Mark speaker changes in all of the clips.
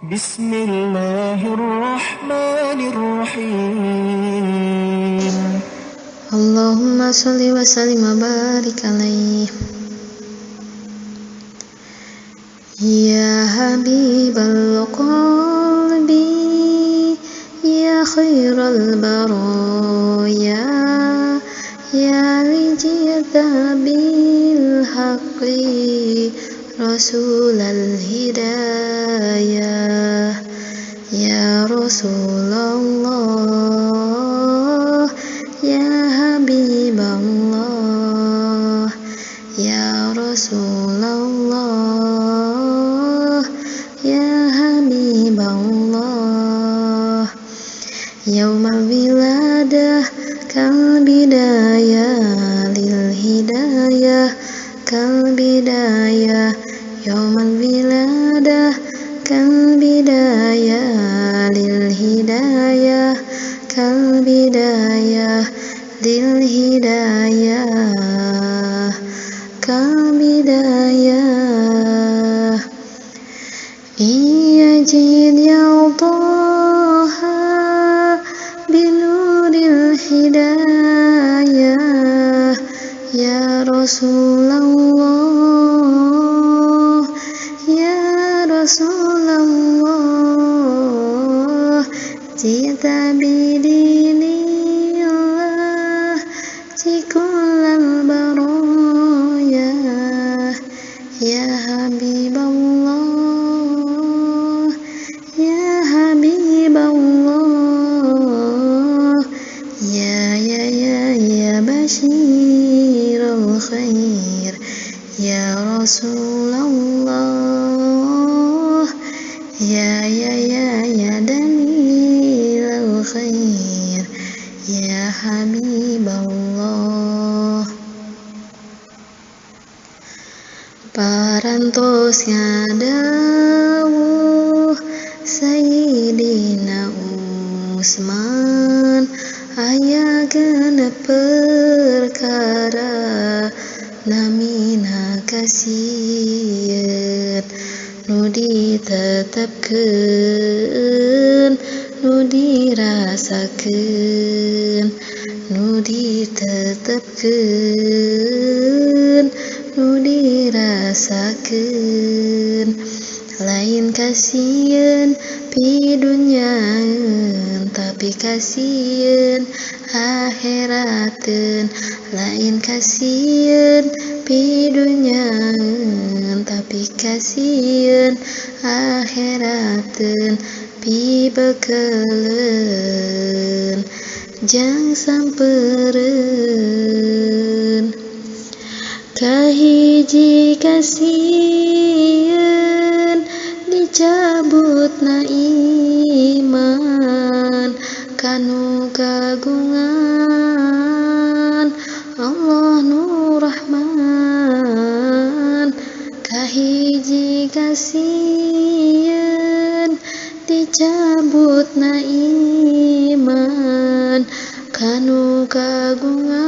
Speaker 1: Bismillahirrahmanirrahim.
Speaker 2: Allahumma sholli wa sallim wa barik alaih. Ya habibal qalbi, ya khairal baraya, ya lijita bil haqqi rasulal hidayah, ya Rasulullah, ya Habiballah, ya Rasulullah, ya Habiballah. Yaumal wiladah kal bidayah lil hidayah kal bidayah. Yaumal wiladah kal bidayah lil hidayah kal bidayah lil hidayah kal bidayah. Iya jid ya Taha binuril hidayah, ya Rasulullah, ya Rasulullah. Jita bidinillah cikulal baroya, ya Habiballah, ya Habiballah, ya Bashirul khair, ya Rasulullah, ya dalilal khair, ya Habiballah. Parantosnya dawuh Sayyidina Utsman, aya genep perkara namina kasieun nu ditetepkeun, nu dirasakeun, nu ditetepkeun, nu dirasakeun. Lain kasieun pidunyaeun, tapi kasieun akhirateun. Lain kasieun pidunyaeun, tapi kasieun akhirateun. Pibekeleun jang sampeureun. Kahiji kasieun dicabutna iman, kanu kagungan Allah nu Rahman. Kahiji kasieun dicabutna iman, kanu kagungan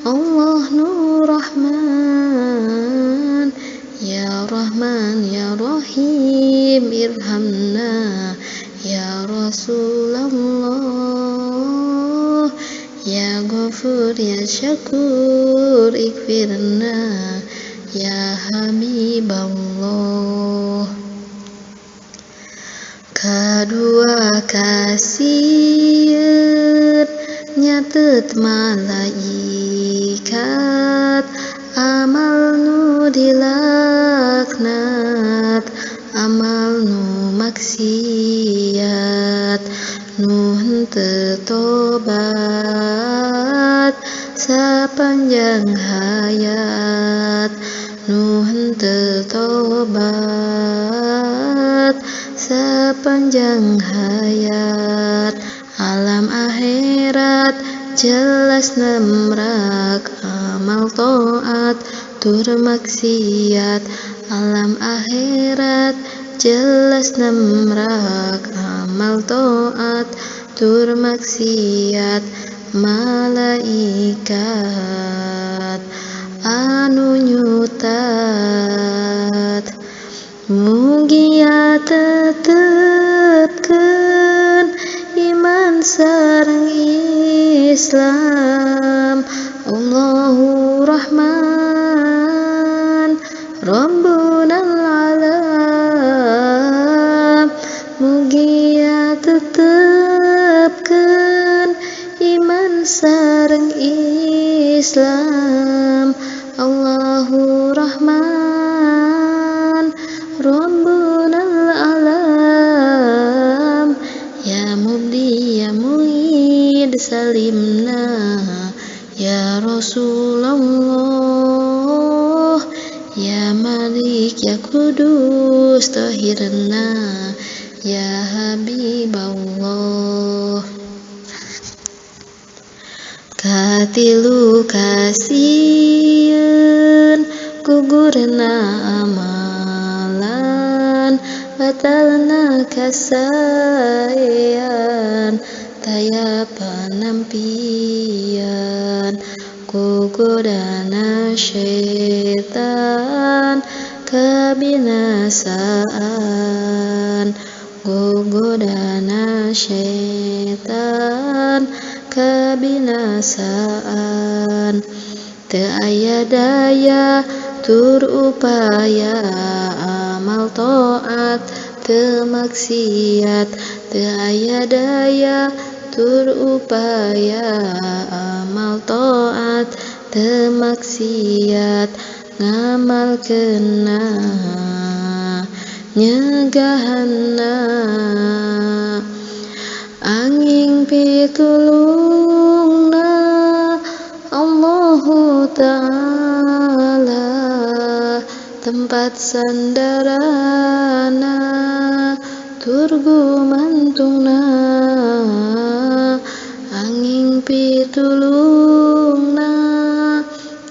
Speaker 2: Allah nu Rahman. Ya Rahman ya Rahim irhamna, ya Rasulullah, ya Ghafur ya Syakur ikfirna, ya Habiballah. Kadua kasieun nyatet malaikat, amal nu dilaknat, amal nu maksiat, nu henteu tobat sapanjang hayat, nu henteu tobat sapanjang hayat. Alam akhirat jelas nemrak, amal toat tur maksiat. Alam akhirat jelas nemrak, amal toat tur maksiat. Malaikat anu nyutat mugia tetepkeun iman sareng Islam. Allahu Rahman Rabbunal Alam, mugia tetepkeun iman sareng Islam. Allahu Rahman Rabbunal Alam, ya mubdi ya mu'id salimna ya Rasulullah, ya Malik ya Kudus tahirna ya Habiballah. Katilu kasieun gugurna amalan, batalna kasaean taya panampian, gogodana syaitan kabinasaan, gogodana syaitan kabinasaan. Teu aya daya tur upaya amal taat teu maksiat, teu aya daya tur upaya amal taat teu maksiat, ngamalkeunna nyegahanna anging pitulungna Allahu Ta'ala, tempat sandarana tur gumantungna anging pitulungna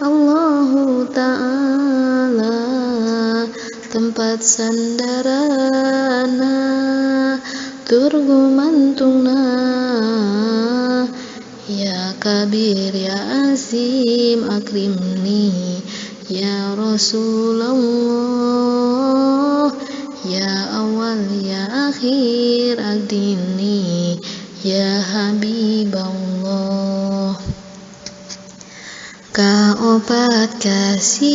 Speaker 2: Allahu Ta'ala, tempat sandarana tur gumantungna. Ya Kabir ya Azim akrimni ya Rasulullah, ya Awal ya Akhir agdini ya Habiballah. Kaopat kasieun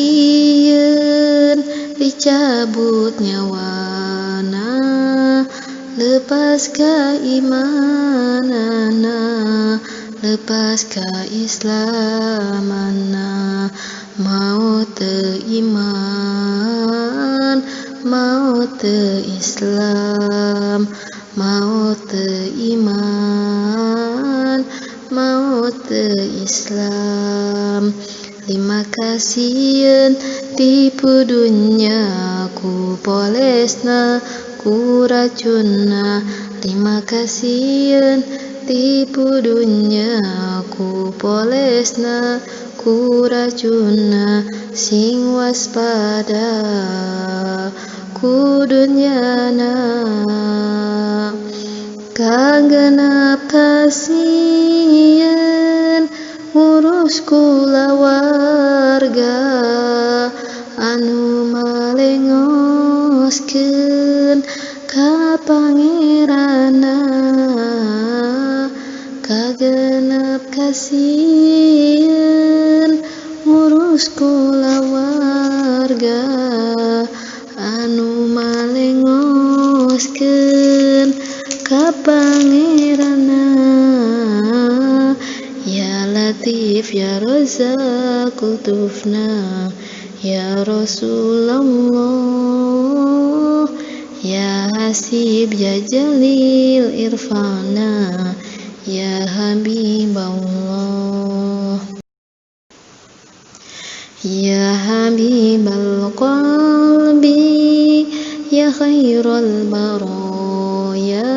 Speaker 2: dicabut nyawana, lepas ka imanana, lepas ka islamana, mau teu iman, mau teu Islam, mau teu iman, mau teu Islam. Lima kasieun tipu dunya ku polesna ku racunna, lima kasieun tipu dunya ku polesna ku racunna, sing waspada ku dunyana. Kagenep kasieun ngurus kulawarga anu malengoskeun ka pangerana. Kagenep kasieun ngurus kulawarga anu malengoskeun ka pangerana. Ya Latif ya Razzaq kutufna ya Rasulullah, ya Hasib ya Jalil irfana ya Habiballah. Ya Habibal qalbi ya khairul baraya,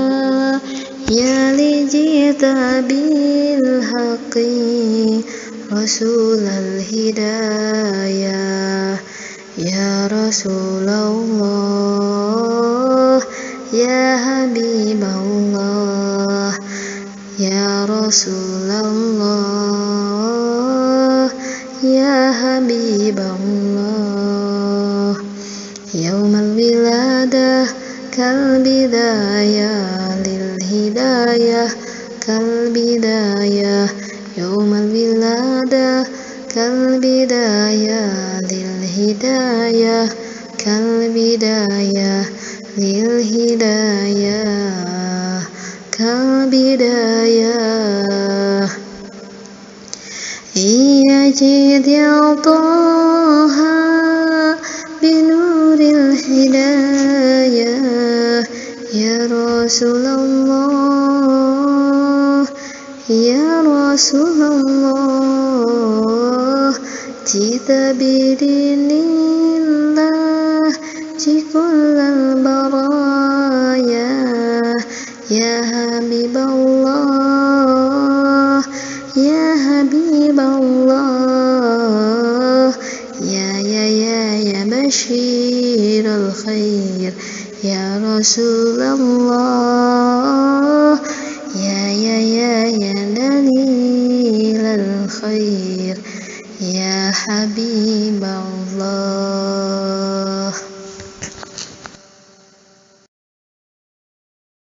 Speaker 2: ya lijita bil haqqi rasulal hidayah, ya Rasulullah, ya Habiballah, ya Rasulullah, ya Habiballah. Yaumal wilayah كالبداية للهداية كالبداية يوم الولادة كالبداية للهداية كالبداية للهداية كالبداية يا جيد يا طه بنور الهداية يا رسول الله يا رسول الله جئت بدين الله كل البرايا يا حبيب الله يا حبيب الله يا بشير الخير يا رسول الله يا دليل الخير يا حبيب الله.